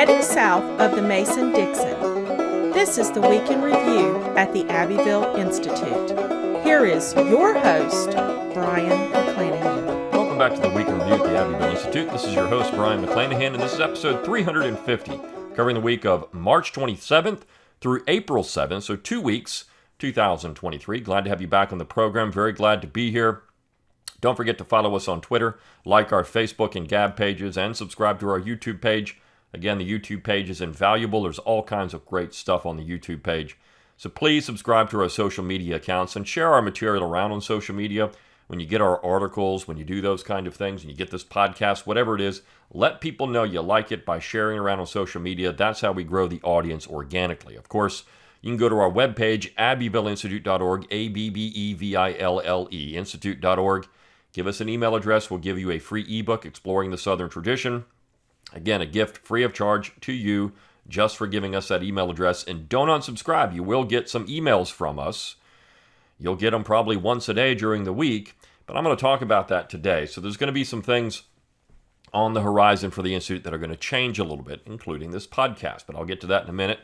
heading south of the Mason-Dixon. This is the Week in Review at the Abbeville Institute. Here is your host, Brian McClanahan. Welcome back to the Week in Review at the Abbeville Institute. This is your host, Brian McClanahan, and this is episode 350, covering the week of March 27th through April 7th, so 2 weeks, 2023. Glad to have you back on the program. Very glad to be here. Don't forget to follow us on Twitter, like our Facebook and Gab pages, and subscribe to our YouTube page. Again, the YouTube page is invaluable. There's all kinds of great stuff on the YouTube page. So please subscribe to our social media accounts and share our material around on social media. When you get our articles, when you do those kind of things, and you get this podcast, whatever it is, let people know you like it by sharing around on social media. That's how we grow the audience organically. Of course, you can go to our webpage, abbevilleinstitute.org, A-B-B-E-V-I-L-L-E, institute.org. Give us an email address. We'll give you a free ebook, Exploring the Southern Tradition. Again, a gift free of charge to you just for giving us that email address. And don't unsubscribe. You will get some emails from us. You'll get them probably once a day during the week, but I'm going to talk about that today. So there's going to be some things on the horizon for the Institute that are going to change a little bit, including this podcast, but I'll get to that in a minute.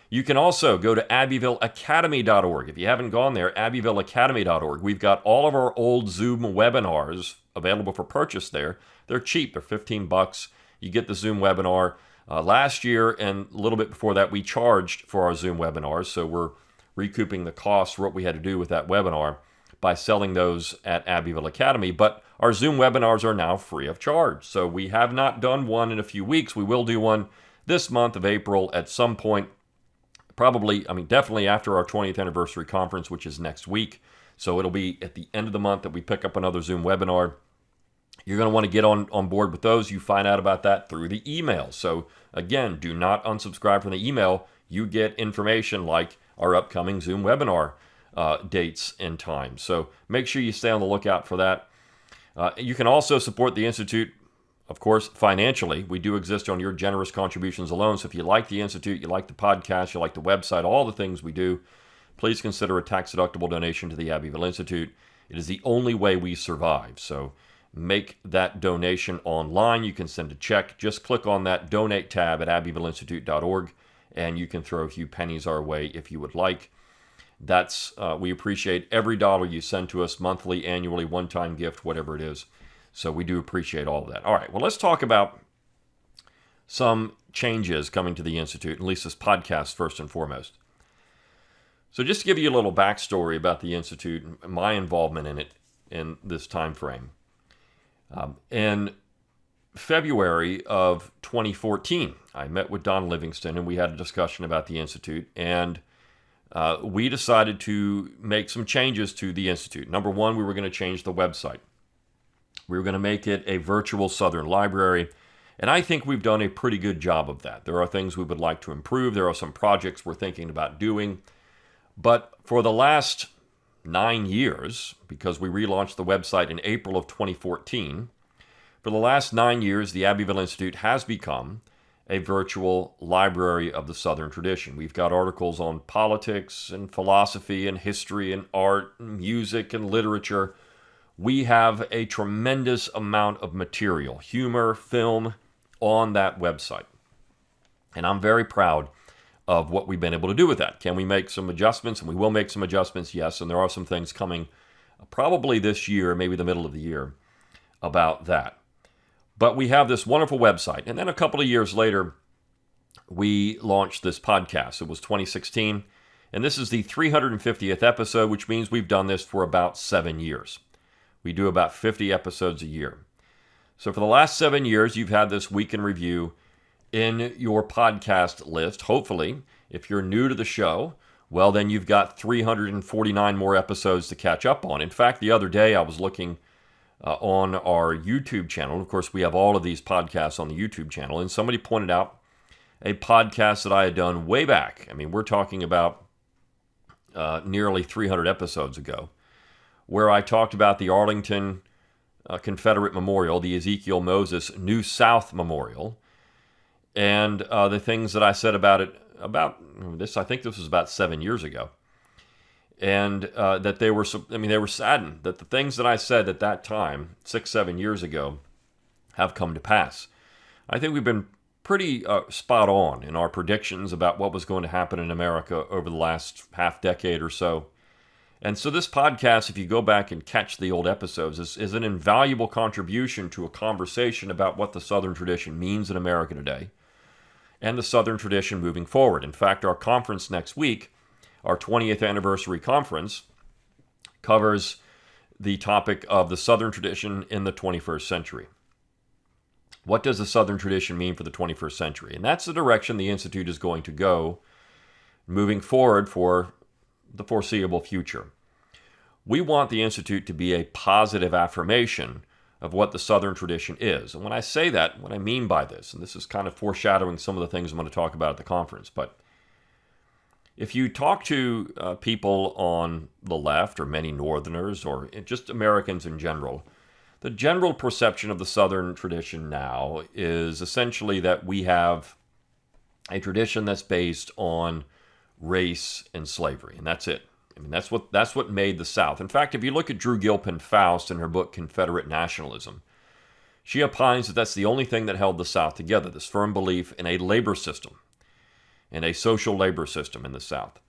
You can also go to abbevilleacademy.org. If you haven't gone there, abbevilleacademy.org. We've got all of our old Zoom webinars available for purchase there. They're cheap. They're $15. You get the Zoom webinar. Last year and a little bit before that, we charged for our Zoom webinars, so we're recouping the cost for what we had to do with that webinar by selling those at Abbeville Academy. But our Zoom webinars are now free of charge. So we have not done one in a few weeks. We will do one this month of April at some point. Definitely after our 20th anniversary conference, which is next week. So it'll be at the end of the month that we pick up another Zoom webinar. You're going to want to get on board with those. You find out about that through the email. So again, do not unsubscribe from the email. You get information like our upcoming Zoom webinar dates and times. So make sure you stay on the lookout for that. You can also support the Institute, of course, financially. We do exist on your generous contributions alone. So if you like the Institute, you like the podcast, you like the website, all the things we do, please consider a tax-deductible donation to the Abbeville Institute. It is the only way we survive. So make that donation online. You can send a check. Just click on that donate tab at abbevilleinstitute.org, and you can throw a few pennies our way if you would like. We appreciate every dollar you send to us, monthly, annually, one-time gift, whatever it is. So we do appreciate all of that. All right, well, let's talk about some changes coming to the Institute, at least this podcast first and foremost. So just to give you a little backstory about the Institute and my involvement in it in this time frame. In February of 2014, I met with Don Livingston and we had a discussion about the Institute, and we decided to make some changes to the Institute. Number one, we were going to change the website. We were going to make it a virtual Southern library, and I think we've done a pretty good job of that. There are things we would like to improve. There are some projects we're thinking about doing. But for the last 9 years, because we relaunched the website in April of 2014, for the last 9 years, the Abbeville Institute has become a virtual library of the Southern tradition. We've got articles on politics and philosophy and history and art and music and literature. We have a tremendous amount of material, humor, film, on that website. And I'm very proud of what we've been able to do with that. Can we make some adjustments? And we will make some adjustments, yes. And there are some things coming probably this year, maybe the middle of the year, about that. But we have this wonderful website. And then a couple of years later, we launched this podcast. It was 2016. And this is the 350th episode, which means we've done this for about 7 years. We do about 50 episodes a year. So for the last 7 years, you've had this Week in Review in your podcast list. Hopefully, if you're new to the show, well, then you've got 349 more episodes to catch up on. In fact, the other day I was looking on our YouTube channel. Of course, we have all of these podcasts on the YouTube channel, and somebody pointed out a podcast that I had done way back. I mean, we're talking about nearly 300 episodes ago, where I talked about the Arlington Confederate Memorial, the Ezekiel Moses New South Memorial, and the things that I said about it, I think this was about 7 years ago, and that they were saddened that the things that I said at that time, 6-7 years ago, have come to pass. I think we've been pretty spot on in our predictions about what was going to happen in America over the last half decade or so. And so this podcast, if you go back and catch the old episodes, is an invaluable contribution to a conversation about what the Southern tradition means in America today and the Southern tradition moving forward. In fact, our conference next week, our 20th anniversary conference, covers the topic of the Southern tradition in the 21st century. What does the Southern tradition mean for the 21st century? And that's the direction the Institute is going to go moving forward for the foreseeable future. We want the Institute to be a positive affirmation of what the Southern tradition is. And when I say that, what I mean by this, and this is kind of foreshadowing some of the things I'm going to talk about at the conference, but if you talk to people on the left, or many Northerners, or just Americans in general, the general perception of the Southern tradition now is essentially that we have a tradition that's based on race and slavery, and that's it. I mean, that's what made the South. In fact, if you look at Drew Gilpin Faust in her book Confederate Nationalism, she opines that that's the only thing that held the South together, this firm belief in a labor system, in a social labor system in the South.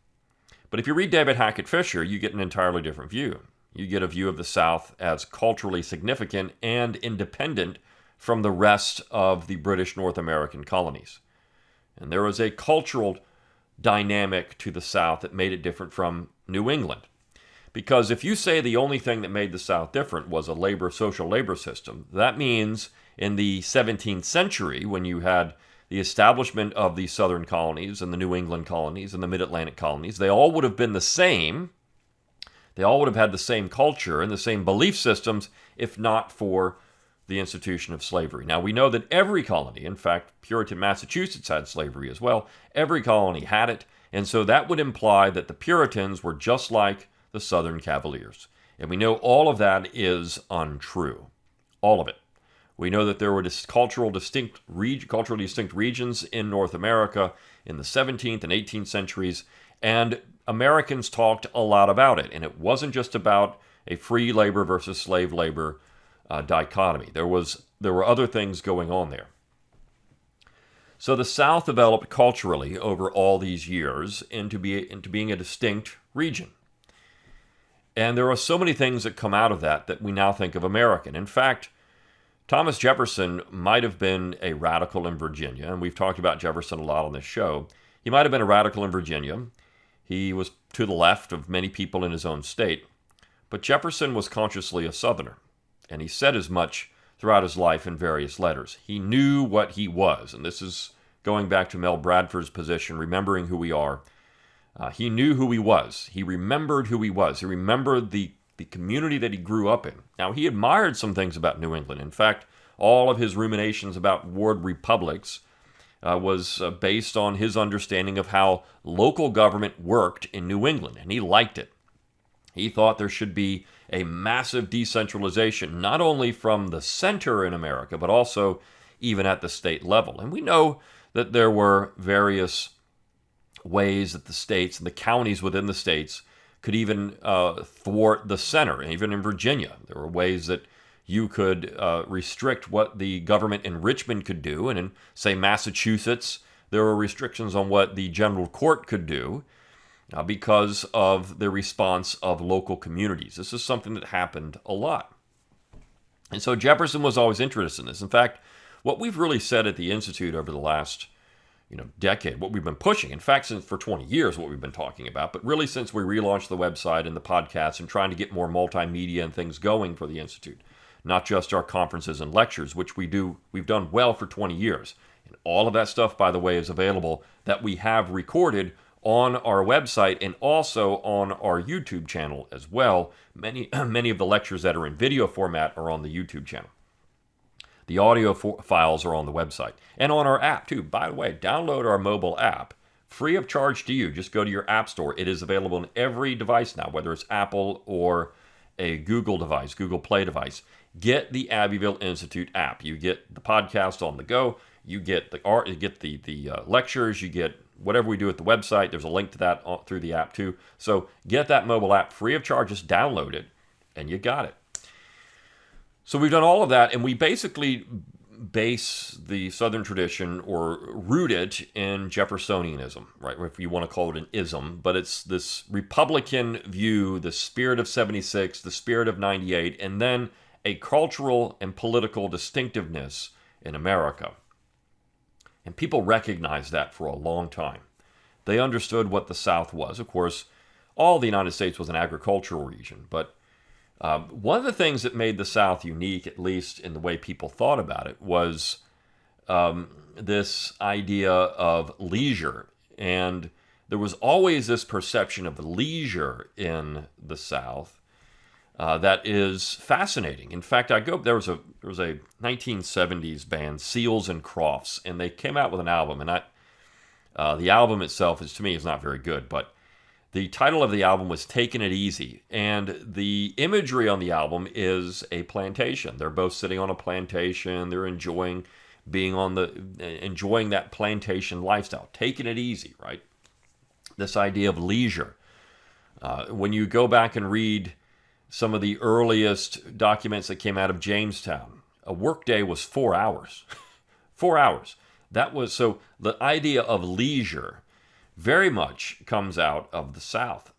But if you read David Hackett Fisher, you get an entirely different view. You get a view of the South as culturally significant and independent from the rest of the British North American colonies. And there was a cultural dynamic to the South that made it different from New England. Because if you say the only thing that made the South different was a social labor system, that means in the 17th century, when you had the establishment of the Southern colonies and the New England colonies and the Mid-Atlantic colonies, they all would have been the same. They all would have had the same culture and the same belief systems, if not for the institution of slavery. Now, we know that every colony, in fact, Puritan Massachusetts had slavery as well. Every colony had it, and so that would imply that the Puritans were just like the Southern Cavaliers. And we know all of that is untrue. All of it. We know that there were culturally distinct regions in North America in the 17th and 18th centuries, and Americans talked a lot about it. And it wasn't just about a free labor versus slave labor dichotomy. There were other things going on there. So the South developed culturally over all these years into being a distinct region. And there are so many things that come out of that we now think of American. In fact, Thomas Jefferson might have been a radical in Virginia, and we've talked about Jefferson a lot on this show. He might have been a radical in Virginia. He was to the left of many people in his own state. But Jefferson was consciously a Southerner, and he said as much throughout his life in various letters. He knew what he was, and this is going back to Mel Bradford's position, remembering who we are. He knew who he was. He remembered who he was. He remembered the community that he grew up in. Now, he admired some things about New England. In fact, all of his ruminations about ward republics was based on his understanding of how local government worked in New England, and he liked it. He thought there should be a massive decentralization, not only from the center in America, but also even at the state level. And we know that there were various ways that the states and the counties within the states could even thwart the center. And even in Virginia, there were ways that you could restrict what the government in Richmond could do. And in, say, Massachusetts, there were restrictions on what the general court could do because of the response of local communities. This is something that happened a lot. And so Jefferson was always interested in this. In fact, what we've really said at the Institute over the last decade, what we've been pushing, in fact, since for 20 years, what we've been talking about, but really since we relaunched the website and the podcast and trying to get more multimedia and things going for the Institute, not just our conferences and lectures, which we've done well for 20 years. And all of that stuff, by the way, is available that we have recorded on our website and also on our YouTube channel as well. Many of the lectures that are in video format are on the YouTube channel. The audio files are on the website and on our app too. By the way, download our mobile app free of charge to you. Just go to your app store. It is available on every device now, whether it's Apple or a Google device, Google Play device. Get the Abbeville Institute app. You get the podcast on the go. You get the art. You get the lectures. You get whatever we do at the website. There's a link to that through the app too. So get that mobile app free of charge. Just download it, and you got it. So we've done all of that, and we basically base the Southern tradition or root it in Jeffersonianism, right? If you want to call it an ism, but it's this Republican view, the spirit of 76, the spirit of 98, and then a cultural and political distinctiveness in America. And people recognized that for a long time. They understood what the South was. Of course, all the United States was an agricultural region, but one of the things that made the South unique, at least in the way people thought about it, was this idea of leisure. And there was always this perception of leisure in the South that is fascinating. In fact, there was a 1970s band, Seals and Crofts, and they came out with an album. And the album itself to me is not very good, but the title of the album was Taking It Easy, and the imagery on the album is a plantation. They're both sitting on a plantation. They're enjoying that plantation lifestyle, taking it easy, right? This idea of leisure. When you go back and read some of the earliest documents that came out of Jamestown, a workday was 4 hours. 4 hours. So the idea of leisure very much comes out of the South.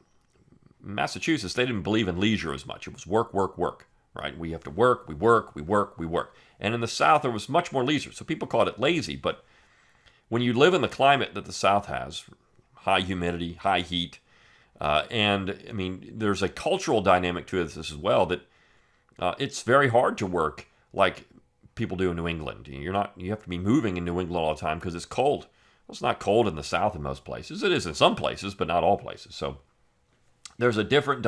Massachusetts, they didn't believe in leisure as much. It was work, work, work, right? We have to work, we work, we work, we work. And in the South, there was much more leisure. So people called it lazy. But when you live in the climate that the South has, high humidity, high heat, there's a cultural dynamic to this as well that it's very hard to work like people do in New England. You have to be moving in New England all the time because it's cold. Well, it's not cold in the South in most places. It is in some places, but not all places. So there's a different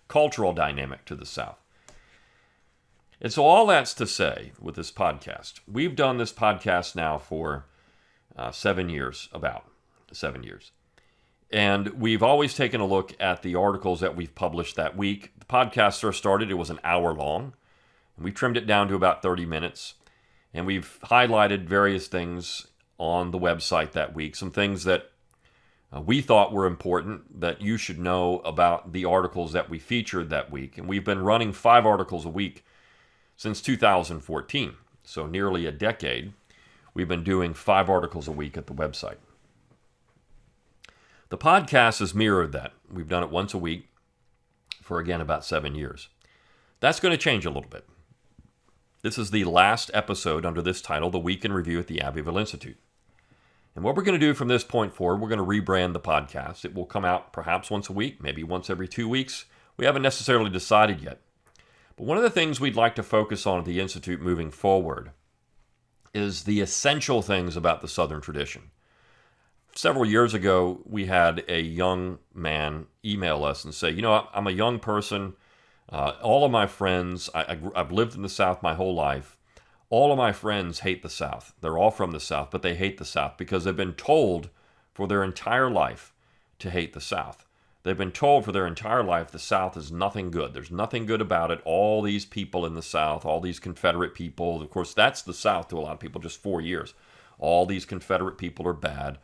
cultural dynamic to the South. And so all that's to say with this podcast, we've done this podcast now for 7 years, about 7 years. And we've always taken a look at the articles that we've published that week. The podcast first started, it was an hour long. And we trimmed it down to about 30 minutes. And we've highlighted various things on the website that week, some things that we thought were important that you should know about the articles that we featured that week. And we've been running 5 articles a week since 2014. So nearly a decade, we've been doing 5 articles a week at the website. The podcast has mirrored that. We've done it once a week for, again, about 7 years. That's going to change a little bit. This is the last episode under this title, The Week in Review at the Abbeville Institute. And what we're going to do from this point forward, we're going to rebrand the podcast. It will come out perhaps once a week, maybe once every 2 weeks. We haven't necessarily decided yet. But one of the things we'd like to focus on at the Institute moving forward is the essential things about the Southern tradition. Several years ago, we had a young man email us and say, I'm a young person. All of my friends, I've lived in the South my whole life. All of my friends hate the South. They're all from the South, but they hate the South because they've been told for their entire life to hate the South. They've been told for their entire life the South is nothing good. There's nothing good about it. All these people in the South, all these Confederate people, of course, that's the South to a lot of people, just 4 years. All these Confederate people are bad.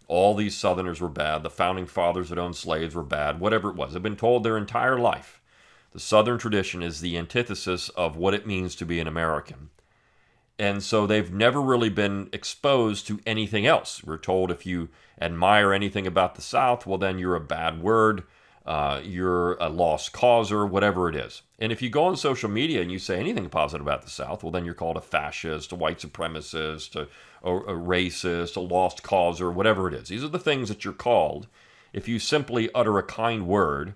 All these Southerners were bad. The founding fathers that owned slaves were bad. Whatever it was. They've been told their entire life. The Southern tradition is the antithesis of what it means to be an American. And so they've never really been exposed to anything else. We're told if you admire anything about the South, well, then you're a bad word, you're a lost causer, whatever it is. And if you go on social media and you say anything positive about the South, well, then you're called a fascist, a white supremacist, a racist, a lost causer, whatever it is. These are the things that you're called if you simply utter a kind word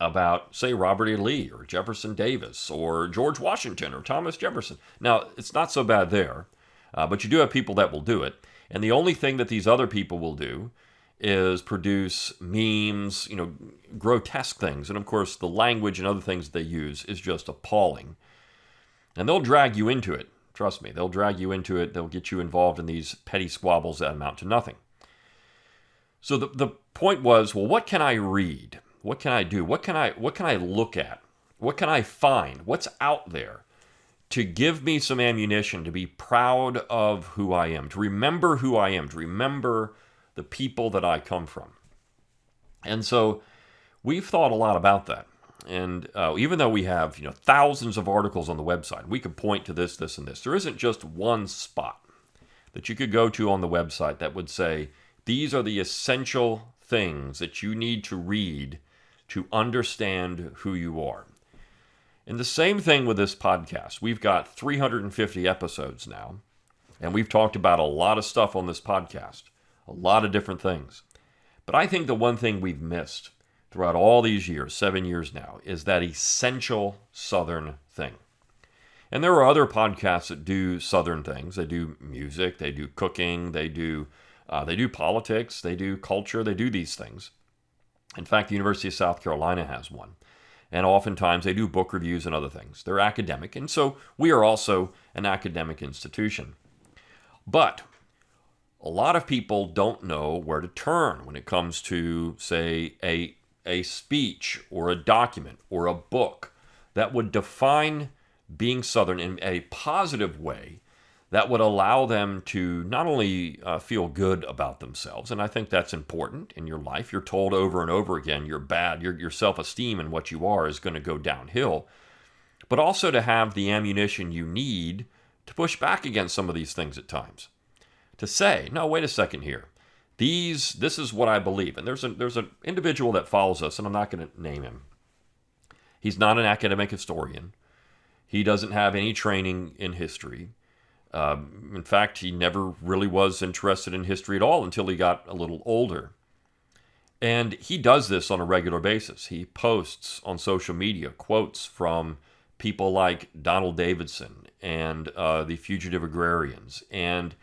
about, say, Robert E. Lee or Jefferson Davis or George Washington or Thomas Jefferson. Now, it's not so bad there, but you do have people that will do it. And the only thing that these other people will do is produce memes, grotesque things. And of course, the language and other things they use is just appalling. And they'll drag you into it. Trust me, they'll drag you into it. They'll get you involved in these petty squabbles that amount to nothing. So the point was, well, what can I read? What can I do? What can I look at? What can I find? What's out there to give me some ammunition to be proud of who I am, to remember who I am, to remember the people that I come from? And so we've thought a lot about that. And even though we have thousands of articles on the website, we could point to this, this, and this. There isn't just one spot that you could go to on the website that would say, these are the essential things that you need to read to understand who you are. And the same thing with this podcast. We've got 350 episodes now, and we've talked about a lot of stuff on this podcast, a lot of different things. But I think the one thing we've missed throughout all these years, 7 years now, is that essential Southern thing. And there are other podcasts that do Southern things. They do music, they do cooking, they do politics, they do culture, they do these things. In fact, the University of South Carolina has one. And oftentimes they do book reviews and other things. They're academic, and so we are also an academic institution. But a lot of people don't know where to turn when it comes to, say, a speech or a document or a book that would define being Southern in a positive way that would allow them to not only feel good about themselves, and I think that's important in your life. You're told over and over again you're bad, your self-esteem and what you are is going to go downhill, but also to have the ammunition you need to push back against some of these things at times. To say, no, wait a second here. This is what I believe. And there's an individual that follows us, and I'm not going to name him. He's not an academic historian. He doesn't have any training in history. In fact, he never really was interested in history at all until he got a little older. And he does this on a regular basis. He posts on social media quotes from people like Donald Davidson and the Fugitive Agrarians, and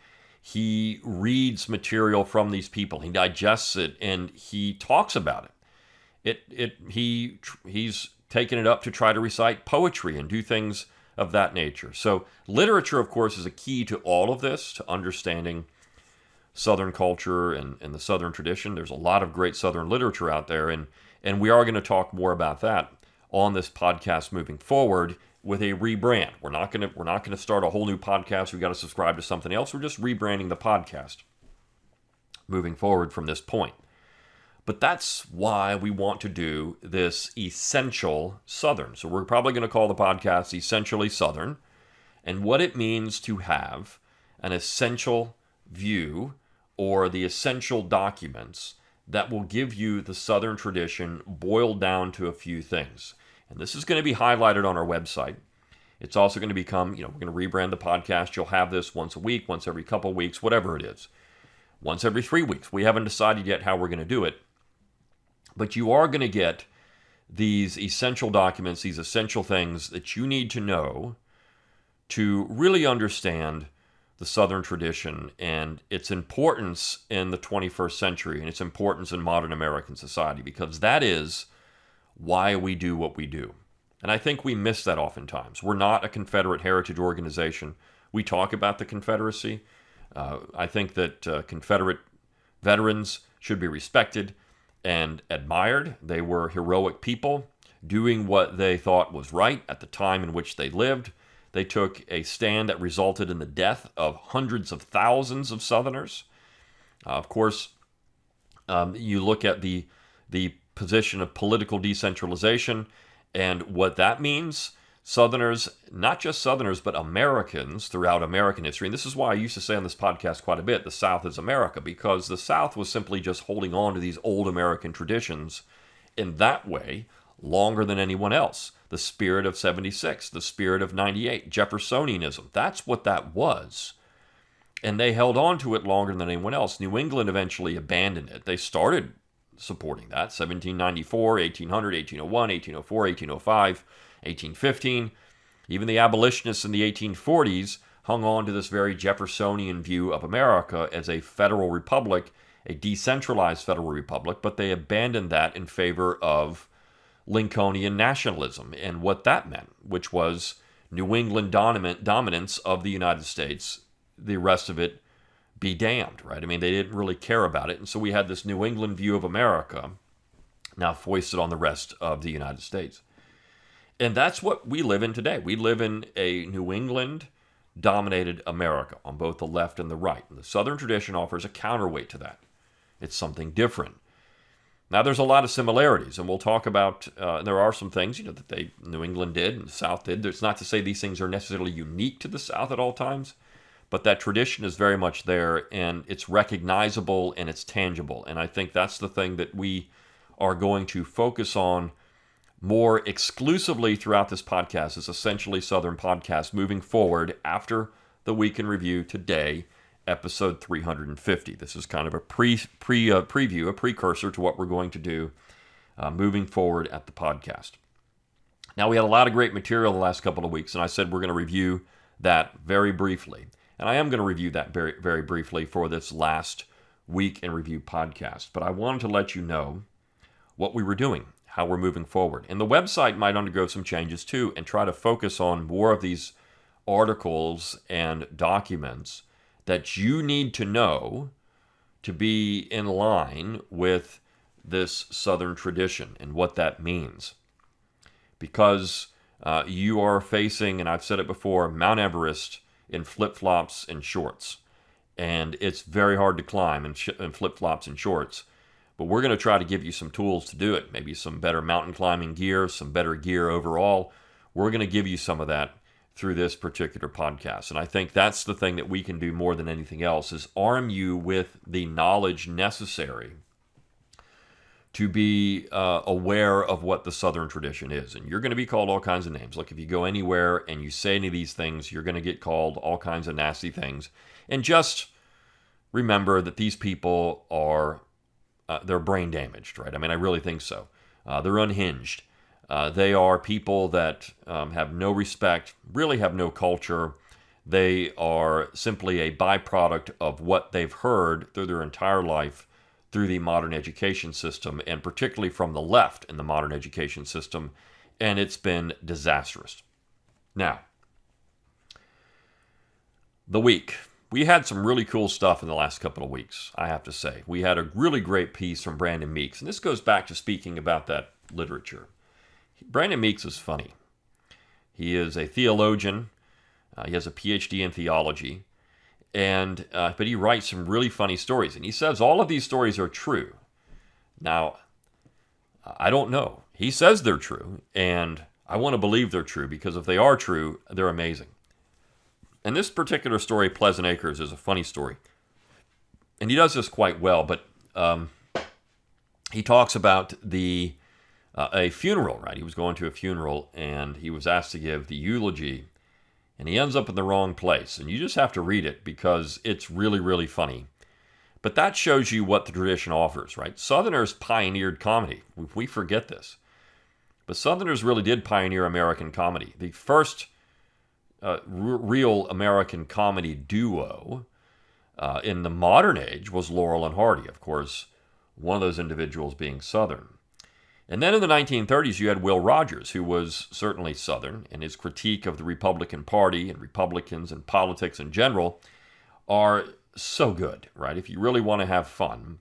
he reads material from these people. He digests it and he talks about it. He's taken it up to try to recite poetry and do things of that nature. So literature, of course, is a key to all of this, to understanding Southern culture and the Southern tradition. There's a lot of great Southern literature out there, and we are going to talk more about that on this podcast moving forward with a rebrand. We're not going to start a whole new podcast. We've got to subscribe to something else. We're just rebranding the podcast moving forward from this point. But that's why we want to do this Essential Southern. So we're probably going to call the podcast Essentially Southern, and what it means to have an essential view or the essential documents that will give you the Southern tradition boiled down to a few things. And this is going to be highlighted on our website. It's also going to become, we're going to rebrand the podcast. You'll have this once a week, once every couple of weeks, whatever it is. Once every 3 weeks. We haven't decided yet how we're going to do it. But you are going to get these essential documents, these essential things that you need to know to really understand the Southern tradition and its importance in the 21st century and its importance in modern American society, because that is why we do what we do. And I think we miss that oftentimes. We're not a Confederate heritage organization. We talk about the Confederacy. I think that Confederate veterans should be respected and admired. They were heroic people doing what they thought was right at the time in which they lived. They took a stand that resulted in the death of hundreds of thousands of Southerners. Of course, you look at the position of political decentralization and what that means. Southerners, not just Southerners, but Americans throughout American history. And this is why I used to say on this podcast quite a bit, the South is America, because the South was simply just holding on to these old American traditions in that way longer than anyone else. The spirit of 76, the spirit of 98, Jeffersonianism, that's what that was. And they held on to it longer than anyone else. New England eventually abandoned it. They started supporting that, 1794, 1800, 1801, 1804, 1805, 1815. Even the abolitionists in the 1840s hung on to this very Jeffersonian view of America as a federal republic, a decentralized federal republic, but they abandoned that in favor of Lincolnian nationalism and what that meant, which was New England dominance of the United States, the rest of it be damned, right? I mean, they didn't really care about it. And so we had this New England view of America now foisted on the rest of the United States. And that's what we live in today. We live in a New England-dominated America on both the left and the right. And the Southern tradition offers a counterweight to that. It's something different. Now, there's a lot of similarities, and we'll talk about, there are some things, that New England did and the South did. It's not to say these things are necessarily unique to the South at all times, but that tradition is very much there, and it's recognizable and it's tangible. And I think that's the thing that we are going to focus on more exclusively throughout this podcast, is essentially Southern podcast moving forward after the Week in Review today, episode 350. This is kind of a preview, a precursor to what we're going to do moving forward at the podcast. Now, we had a lot of great material the last couple of weeks, and I said we're going to review that very briefly. And I am going to review that very, very briefly for this last Week in Review podcast. But I wanted to let you know what we were doing, how we're moving forward. And the website might undergo some changes too, and try to focus on more of these articles and documents that you need to know to be in line with this Southern tradition and what that means. Because you are facing, and I've said it before, Mount Everest in flip-flops and shorts. And it's very hard to climb in flip-flops and shorts. But we're going to try to give you some tools to do it. Maybe some better mountain climbing gear, some better gear overall. We're going to give you some of that through this particular podcast. And I think that's the thing that we can do more than anything else, is arm you with the knowledge necessary to be aware of what the Southern tradition is. And you're going to be called all kinds of names. Like if you go anywhere and you say any of these things, you're going to get called all kinds of nasty things. And just remember that these people are, they're brain damaged, right? I mean, I really think so. They're unhinged. They are people that have no respect, really have no culture. They are simply a byproduct of what they've heard through their entire life through the modern education system, and particularly from the left in the modern education system, and it's been disastrous. Now, the week. We had some really cool stuff in the last couple of weeks, I have to say. We had a really great piece from Brandon Meeks, and this goes back to speaking about that literature. Brandon Meeks is funny. He is a theologian. He has a PhD in theology. But he writes some really funny stories. And he says all of these stories are true. Now, I don't know. He says they're true. And I want to believe they're true, because if they are true, they're amazing. And this particular story, Pleasant Acres, is a funny story. And he does this quite well. But he talks about a funeral, right? He was going to a funeral, and he was asked to give the eulogy, and he ends up in the wrong place. And you just have to read it, because it's really, really funny. But that shows you what the tradition offers, right? Southerners pioneered comedy. We forget this. But Southerners really did pioneer American comedy. The first real American comedy duo in the modern age was Laurel and Hardy, of course, one of those individuals being Southern. And then in the 1930s, you had Will Rogers, who was certainly Southern, and his critique of the Republican Party and Republicans and politics in general are so good, right? If you really want to have fun,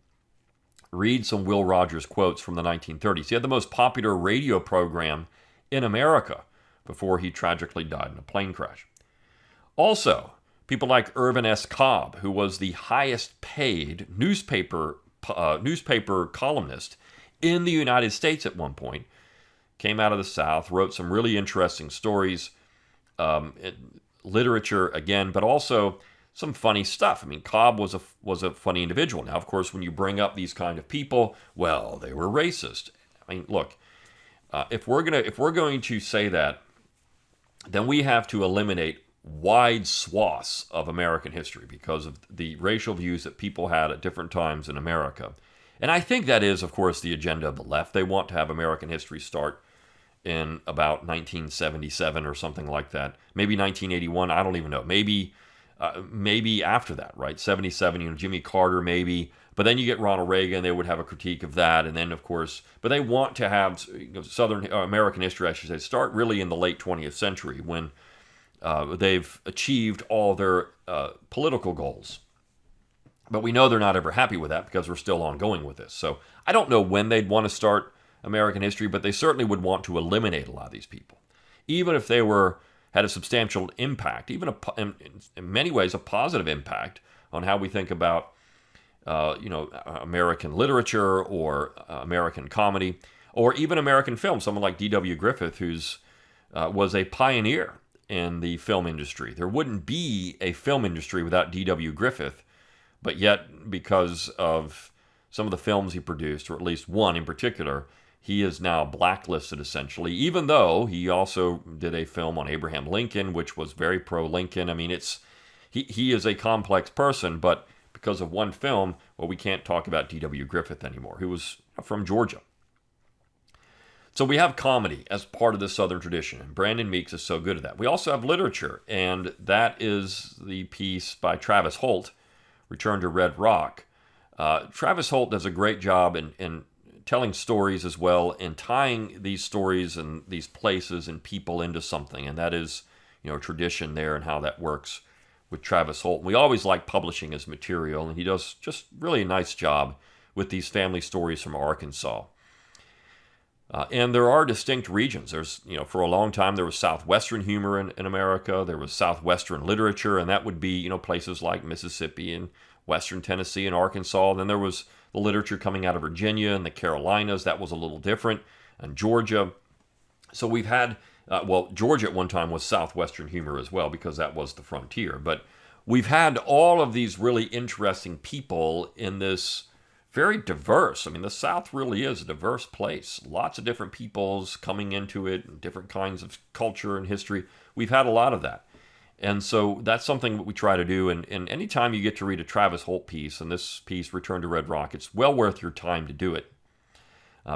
read some Will Rogers quotes from the 1930s. He had the most popular radio program in America before he tragically died in a plane crash. Also, people like Irvin S. Cobb, who was the highest paid newspaper columnist in the United States at one point, came out of the South, wrote some really interesting stories, literature again, but also some funny stuff. I mean, Cobb was a funny individual. Now, of course, when you bring up these kind of people, well, they were racist. I mean, look, if we're going to say that, then we have to eliminate wide swaths of American history because of the racial views that people had at different times in America. And I think that is, of course, the agenda of the left. They want to have American history start in about 1977 or something like that. Maybe 1981, I don't even know. Maybe after that, right? 77, Jimmy Carter maybe. But then you get Ronald Reagan, they would have a critique of that. And then, of course, but they want to have Southern American history, I should say, start really in the late 20th century when they've achieved all their political goals. But we know they're not ever happy with that because we're still ongoing with this. So I don't know when they'd want to start American history, but they certainly would want to eliminate a lot of these people. Even if they had a substantial impact, even in many ways a positive impact on how we think about American literature or American comedy, or even American film. Someone like D.W. Griffith, who's was a pioneer in the film industry. There wouldn't be a film industry without D.W. Griffith, but yet because of some of the films he produced, or at least one in particular, he is now blacklisted essentially, even though he also did a film on Abraham Lincoln, which was very pro-Lincoln. I mean, he is a complex person, but because of one film, well, we can't talk about D.W. Griffith anymore, who was from Georgia. So we have comedy as part of the Southern tradition, and Brandon Meeks is so good at that. We also have literature, and that is the piece by Travis Holt, Return to Red Rock. Travis Holt does a great job in telling stories as well, and tying these stories and these places and people into something, and that is, tradition there and how that works with Travis Holt. We always like publishing his material, and he does just really a nice job with these family stories from Arkansas. And there are distinct regions. There's, for a long time there was Southwestern humor in America. There was Southwestern literature, and that would be, places like Mississippi and Western Tennessee and Arkansas. Then there was the literature coming out of Virginia and the Carolinas. That was a little different. And Georgia. So we've had, Georgia at one time was Southwestern humor as well, because that was the frontier. But we've had all of these really interesting people in this very diverse. I mean, the South really is a diverse place. Lots of different peoples coming into it, and different kinds of culture and history. We've had a lot of that. And so that's something that we try to do. And anytime you get to read a Travis Holt piece, and this piece, Return to Red Rock, it's well worth your time to do it,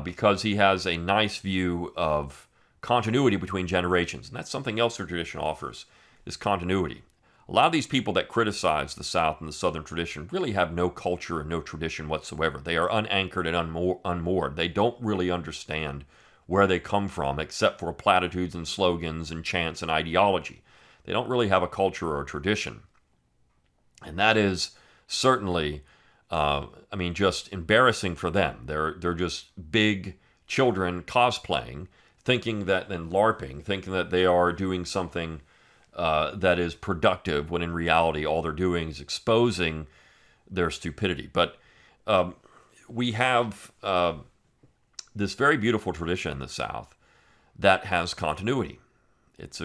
because he has a nice view of continuity between generations. And that's something else the tradition offers, is continuity. A lot of these people that criticize the South and the Southern tradition really have no culture and no tradition whatsoever. They are unanchored and unmoored. They don't really understand where they come from, except for platitudes and slogans and chants and ideology. They don't really have a culture or a tradition. And that is certainly, just embarrassing for them. They're just big children cosplaying, thinking that, and LARPing, thinking that they are doing something that is productive, when in reality all they're doing is exposing their stupidity. But we have this very beautiful tradition in the South that has continuity. It's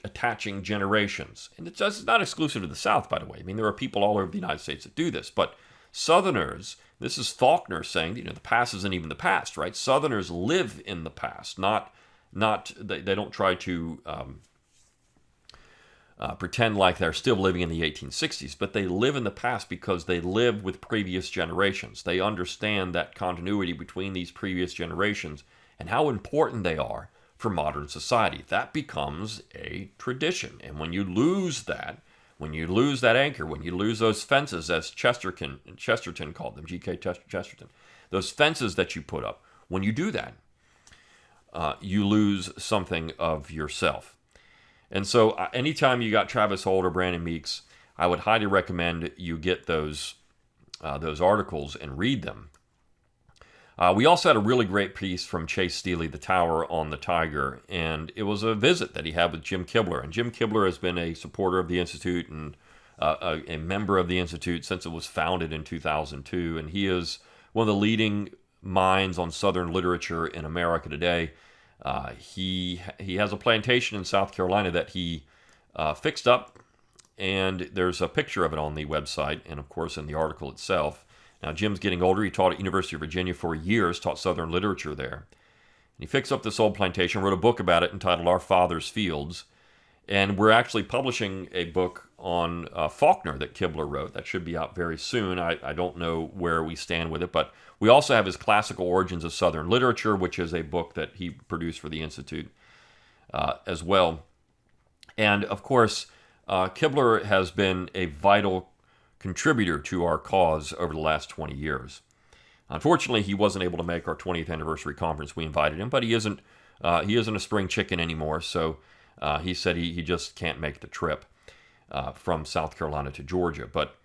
attaching generations, and it's not exclusive to the South, by the way. I mean, there are people all over the United States that do this, but Southerners, this is Faulkner saying, the past isn't even the past, right? Southerners live in the past, they don't try to pretend like they're still living in the 1860s, but they live in the past because they live with previous generations. They understand that continuity between these previous generations and how important they are for modern society. That becomes a tradition. And when you lose that anchor, when you lose those fences, as Chesterton called them, G.K. Chesterton, those fences that you put up, when you do that, you lose something of yourself. And so anytime you got Travis Holt or Brandon Meeks, I would highly recommend you get those articles and read them. We also had a really great piece from Chase Steely, The Tower on the Tiger, and it was a visit that he had with Jim Kibler. And Jim Kibler has been a supporter of the Institute and a member of the Institute since it was founded in 2002, and he is one of the leading minds on Southern literature in America today. He has a plantation in South Carolina that he fixed up, and there's a picture of it on the website and, of course, in the article itself. Now, Jim's getting older. He taught at University of Virginia for years, taught Southern literature there. And he fixed up this old plantation, wrote a book about it entitled Our Father's Fields. And we're actually publishing a book on Faulkner that Kibler wrote. That should be out very soon. I don't know where we stand with it, but we also have his Classical Origins of Southern Literature, which is a book that he produced for the Institute as well. And, of course, Kibler has been a vital contributor to our cause over the last 20 years. Unfortunately, he wasn't able to make our 20th anniversary conference. We invited him, but he isn't a spring chicken anymore, so he said he just can't make the trip from South Carolina to Georgia. But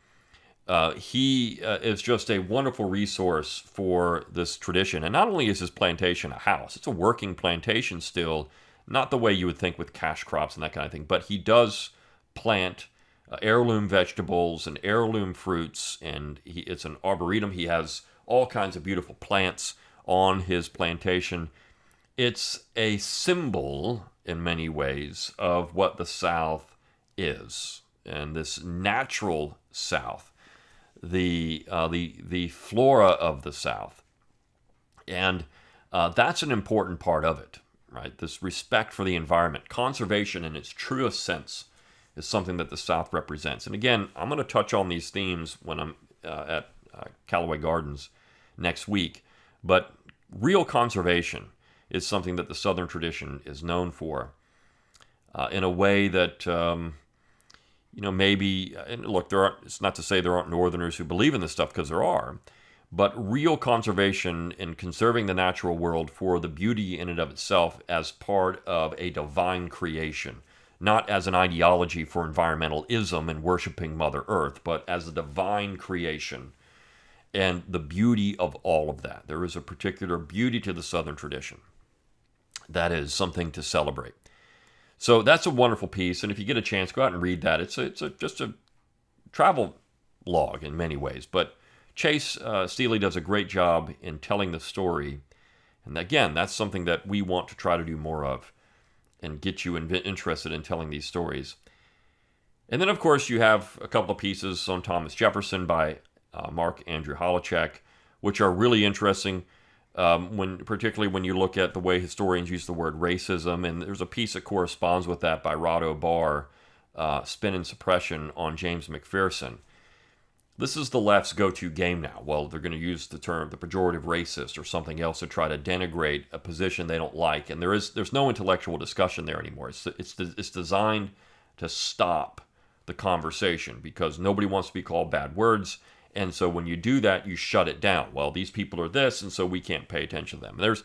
he is just a wonderful resource for this tradition. And not only is his plantation a house, it's a working plantation still, not the way you would think with cash crops and that kind of thing, but he does plant heirloom vegetables and heirloom fruits, and it's an arboretum. He has all kinds of beautiful plants on his plantation. It's a symbol in many ways of what the South is, and this natural South, the flora of the South, and that's an important part of it, right? This respect for the environment, conservation in its truest sense, is something that the South represents. And again, I'm going to touch on these themes when I'm at Callaway Gardens next week. But real conservation is something that the Southern tradition is known for in a way that, maybe, and look, it's not to say there aren't Northerners who believe in this stuff, because there are, but real conservation in conserving the natural world for the beauty in and of itself as part of a divine creation. Not as an ideology for environmentalism and worshiping Mother Earth, but as a divine creation and the beauty of all of that. There is a particular beauty to the Southern tradition that is something to celebrate. So that's a wonderful piece, and if you get a chance, go out and read that. It's just a travel log in many ways, but Chase Steele does a great job in telling the story, and again, that's something that we want to try to do more of, and get you interested in telling these stories. And then, of course, you have a couple of pieces on Thomas Jefferson by Mark Andrew Holacek, which are really interesting, particularly when you look at the way historians use the word racism. And there's a piece that corresponds with that by Rado Barr, Spin and Suppression, on James McPherson. This is the left's go-to game now. Well, they're going to use the pejorative racist or something else to try to denigrate a position they don't like. And there's no intellectual discussion there anymore. It's designed to stop the conversation because nobody wants to be called bad words. And so when you do that, you shut it down. Well, these people are this, and so we can't pay attention to them. There's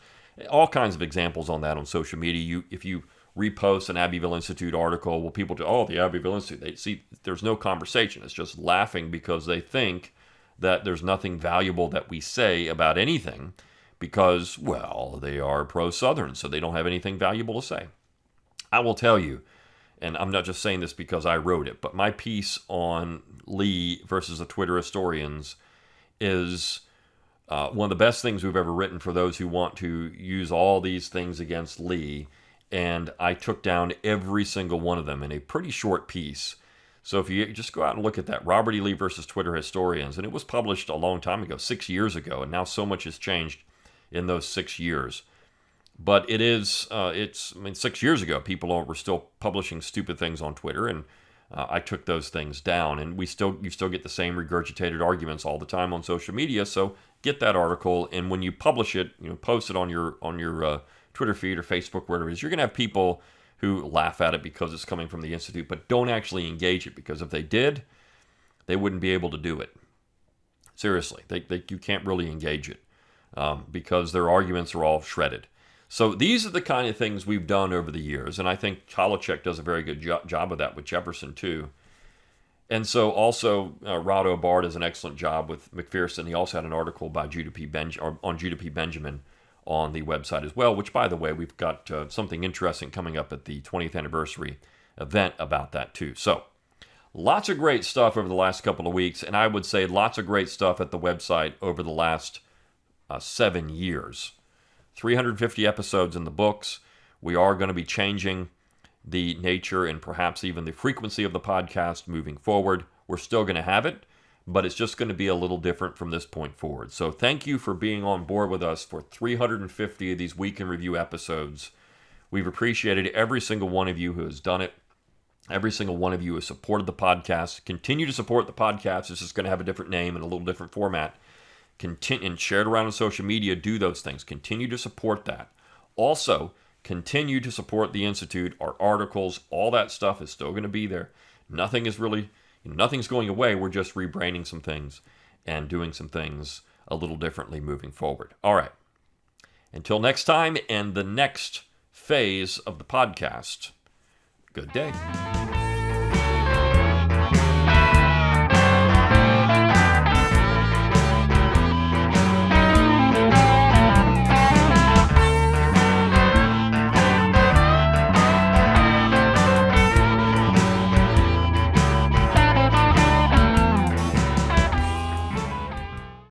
all kinds of examples on that on social media. If you repost an Abbeville Institute article, well, people do, the Abbeville Institute. They see there's no conversation. It's just laughing because they think that there's nothing valuable that we say about anything because, well, they are pro-Southern, so they don't have anything valuable to say. I will tell you, and I'm not just saying this because I wrote it, but my piece on Lee versus the Twitter historians is one of the best things we've ever written for those who want to use all these things against Lee. And I took down every single one of them in a pretty short piece. So if you just go out and look at that, Robert E. Lee versus Twitter historians, and it was published a long time ago, 6 years ago, and now so much has changed in those 6 years. But it is, 6 years ago, people were still publishing stupid things on Twitter, and I took those things down. And you still get the same regurgitated arguments all the time on social media. So get that article, and when you publish it, post it on your Twitter feed or Facebook, wherever it is, you're going to have people who laugh at it because it's coming from the Institute, but don't actually engage it, because if they did, they wouldn't be able to do it. Seriously, you can't really engage it because their arguments are all shredded. So these are the kind of things we've done over the years, and I think Holacek does a very good job of that with Jefferson too. And so also Rado Barr does an excellent job with McPherson. He also had an article by Judah P. Benjamin on the website as well, which, by the way, we've got something interesting coming up at the 20th anniversary event about that too. So lots of great stuff over the last couple of weeks, and I would say lots of great stuff at the website over the last 7 years. 350 episodes in the books. We are going to be changing the nature and perhaps even the frequency of the podcast moving forward. We're still going to have it, but it's just going to be a little different from this point forward. So thank you for being on board with us for 350 of these Week in Review episodes. We've appreciated every single one of you who has done it. Every single one of you has supported the podcast. Continue to support the podcast. It's just going to have a different name and a little different format. Continue and share it around on social media. Do those things. Continue to support that. Also, continue to support the Institute. Our articles, all that stuff is still going to be there. Nothing's going away. We're just rebranding some things and doing some things a little differently moving forward. All right. Until next time and the next phase of the podcast, good day.